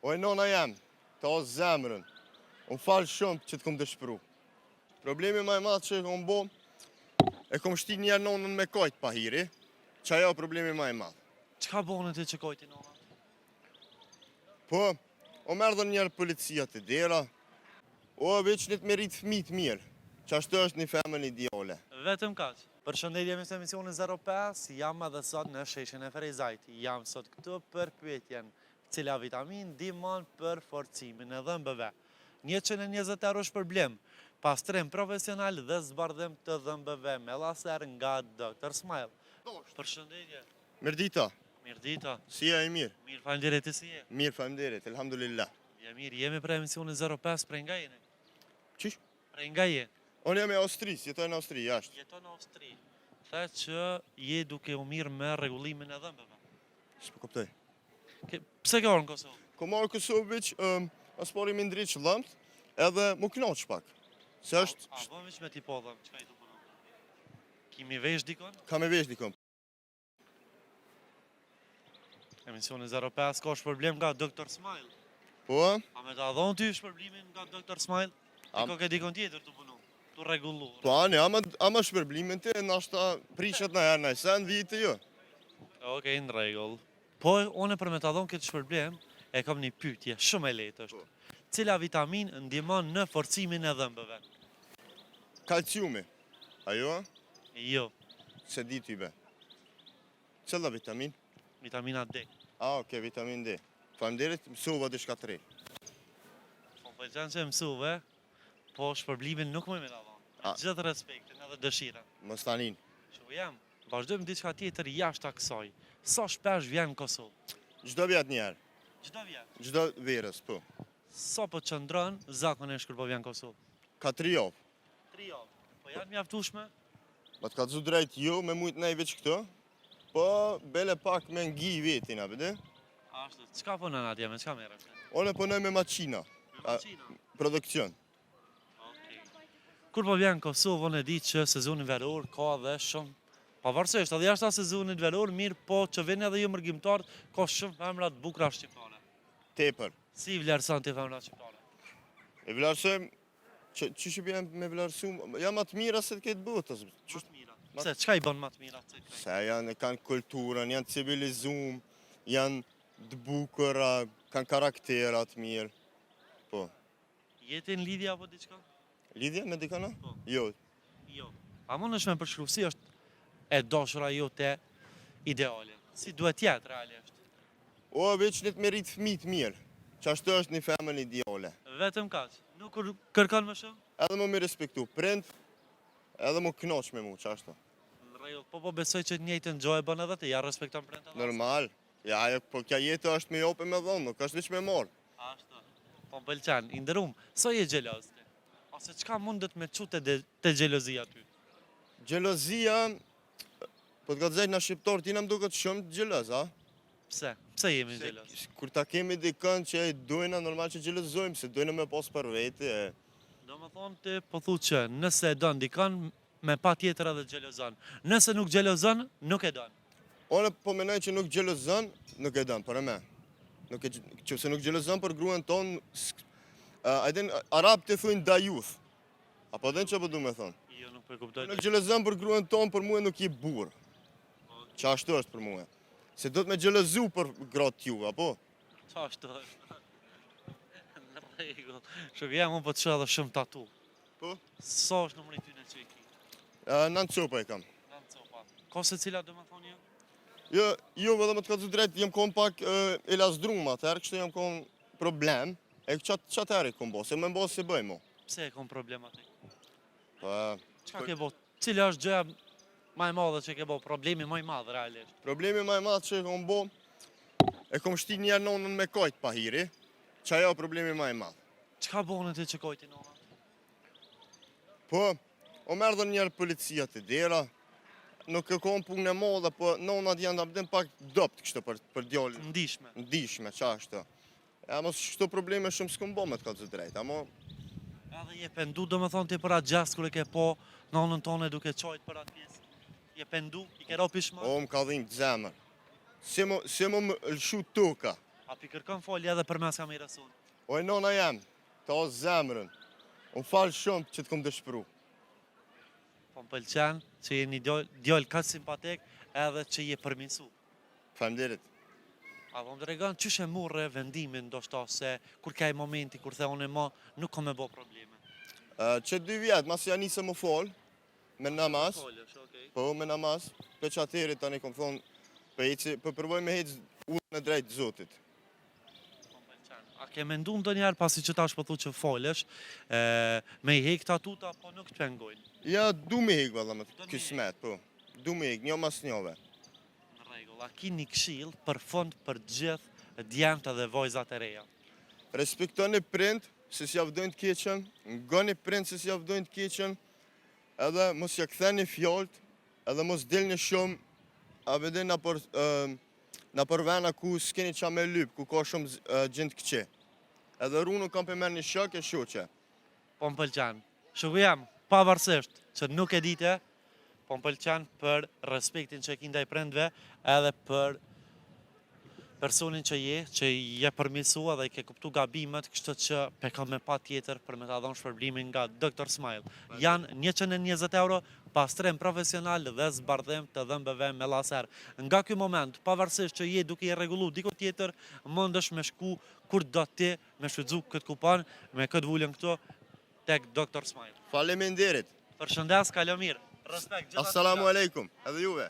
O e nona jam, ta o zemrën. Unë falë shumë që të kom dëshpëru. Problemi më i madh që kom bo, e kom shti njerë nonën me kajt pa hiri, që ajo problemi më i madh. Çka bone ti që kojti nona? Po, o merdhën njerë policia të dera, o veç një të merit fëmijë të mirë, që ashtu është një femën ideale. Vetëm kaq. Përshëndetje me emisionin 05, jam edhe sot në sheshin e Ferezajt. Jam sot këtu për pyetjen cila vitamin ndihmon për forcimin e dhëmbëve. 120 euro shpërblim, pastrim profesional dhe zbardhim të dhëmbëve me laser nga Dr. Smile. Përshëndetje. Mirdita, Mirdita. si e mirë? Mirë, faleminderit, si je? Mirë, faleminderit, elhamdulillah. Ja mirë, jemi për emisionin 05 prej nga jeni? Qish? Prej nga je? Unë jam e Austrisë, jetoj në Austri, jashtë. Jeton në Austri. The që je duke u mirë me rregullimin e dhëmbëve. S'po kuptoj. Pse ke orë në Kosovë? Ko marrë Kosovë aspari me ndriç dhëmbt, edhe mu knoq pak. Se është, A bëm veç me ti po dhëmë, qka i të punon? Kimi vesh dikon? ka me vesh dikon. Emisioni 05 ka shpërblim nga Dr. Smile. Po, A me ta dhonë ty shpërblimin nga Dr. Smile? Am- Ti ka ke dikon tjetër të punon, të rregullu. po ani, ama shpërblimin të, nashta prishet në herë në sen, vijit jo. Okej, në rregull. Po, une për me ta dhonë këtë shpërblim, e kam një pyetje, shumë e lehtë është. Cila vitamin ndihmon në forcimin e dhëmbëve? Kalciumi. Ajo, Jo, se di ty be. Cëlla vitamin? vitamina D. Oke, vitamin D. Faleminderit, mësova diçka të re. Po pëlqen që mësuve, po shpërblimin nuk më me ta dhonë. Me A. gjithë respektin edhe dëshirën. Mos tanin. Që jam, vazhdojmë diçka tjetër jashtë kësaj. Sa shpesh vjen në Kosovë? Çdo vjet një herë. Çdo vjet. Çdo verës, po. Sa po qëndron zakonisht kur po vjen në Kosovë? Ka 3 javë. 3 javë. Po janë mjaftueshme? Ma të ka zu drejt jo, me mujt nej veç këto. Po, bele pak me ngi vetin, a bëde? Ashtu. Çka punon atje, me çka merresh? One punoj me maqina, Me makina. produkcion. Okej. Kur po vjen në Kosovë, unë e di që sezoni veror ka dhe shumë pavarësisht, edhe jashtë sezonit veror, mirë po që vjen edhe ju mërgjimtarët, ka shumë femra të bukura shqiptare. Tepër. Si vlerëson ti femrat shqiptare? E vlerësojmë, që që bjem me vlerësu, jam atë mira se të ketë botës. Më të mira. Pse, çka i bën më të mira të kësaj? Se janë, kanë kulturën, janë civilizum, janë të bukura, kanë karakterat mirë. Po. Jeti në lidhje apo diçka? Lidhja me dikana? Po. Jo. Jo. A mund është me përshkru si është e dashura jote ideale? Si duhet jetë realisht? O, veç një të merit fëmijë të mirë, që ashtu është një femën ideale. Vetëm kaq. Nuk kërkon më shumë? Edhe më respektu prind, edhe më knoq me mu, që ashtu. Në rregull, po besoj që të njëjtën gjë e bën edhe ti, ja respekton prindët edhe. Normal. Ja, ajo, po kja jetë është me jope me dhonë, nuk është veç me morë. Ashtu. Po m'pëlqen, i nderuam. Sa je xheloz ti? Ose çka mundet me çute te xhelozia ty? Gjelozia, po të gëzajt në shqiptarë, ti në më duket shumë gjeloz, a? Pse? Pse jemi xheloz? Kur ta kemi dikën që e dojna, normal që gjelozojmë, se dojna me pas për vete. Domethënë ti po thu që nëse e don dikon me pa tjetër edhe xhelozon. Nëse nuk xhelozon, nuk e don. One po menoj që nuk gjelozon, nuk e dënë, për e me. Që se nuk gjelozon për gruan tonë, arab të thujnë da youth. Apo dhe që po du me thonë? Jo, nuk po e kuptoj. Nuk gjelozon për gruan tonë, për mua nuk i burë. Që ashtu është për mua. Se do të me gjelozu për gratë ju, apo? Ç'ashtu është? Në rregull. Shokë jam unë po të shoh edhe shumë tatu. Po? Sa është numri ty në çeki? Nën copa e kam. Nën copa. Ka se cila domethënë jo? Jo, edhe më të ka të drejt, jem kon pak e lasdrum atëherë, kështu jam kon problem. E qatë herë i kon bo, se me mbo se bëj mo. Pse e kom problem aty? Pa, Çka ke bo? Cila është gjëja më e madhe që ke bo? Problemi më i madh realisht. problemi më i madh që e kom bo, e kom shti njerë nonën me kajt pa hiri, që ajo problemi më i madh. Çka bone ti që kojti nona? Po, o merdhën njerë policia të dera, nuk e kom punë e madhe, po nonat janë abdin pak dopt kështu për djallë. Ndishme. Ndishme, qa ashtu. Ja, mos shto probleme shumë s'kom bo me të ka të drejt, amo Edhe je pendu domethënë ti për atë gjast kur e ke po nonën tonë duke çojt për atë pjesë. Je pendu, i ke ro pishma? o më ka dhimë të zemër. Se më më lëshu toka, A pi kërkon folje edhe për mes kamerës unë? O e nona jam, të o zemrën. Unë falë shumë që të kom dëshpëru. Po më pëlqen që je një djallë kaq simpatik edhe që je përmirësu. Faleminderit. A do më të regon që shë murre vendimin ndoshta se kur ka i momenti kur the unë e ma nuk kom me bo probleme. Që 2 vjetë, mas ja nisë më folë, me namaz, Folësh, okej. po me namaz, për që atëri tani kom thonë, për përvoj me hecë ullën e drejtë zotit. Po më pëlqen. A ke mendu ndonjëherë pasi që tash po thu që folësh, me i hek tatuta po nuk të pengojnë? Ja, du me hekë valla me Do me kismet, po. Du me hekë, një mas njove. Në rregull, a ki një këshill për fond për gjithë djemtë dhe vojzat e reja? Respektoni prind, se s'ja vdojnë të keqen, ngoni prind se s'ja vdojnë të keqen, edhe mos ja ktheni fjalët, edhe mos dilni shumë, a vede në përvena ku s'keni qa me lyp, ku ka shumë gjendë këqe. Edhe runu kam për merë një shok e shoqe. Po më pëlqen. Shuku jam, pavarësisht që nuk e dite, po më pëlqen për respektin që e ki ndaj prindve edhe për personin që je përmirësua dhe i ke kuptu gabimet, kështu që pe kam me pa tjetër për me ta dhënë shpërblimin nga Dr. Smile. Janë 120 euro, pastrim profesional dhe zbardhim të dhëmbëve me laser. Nga ky moment, pavarësisht që je duke i rregullu diku tjetër, mundesh me shku kur do ti me shfrytzu këtë kupon me këtë vullën këtu tek Dr. Smile. Faleminderit. Përshëndes, kalo mirë. Respekt gjithë. Assalamu alaikum, edhe juve.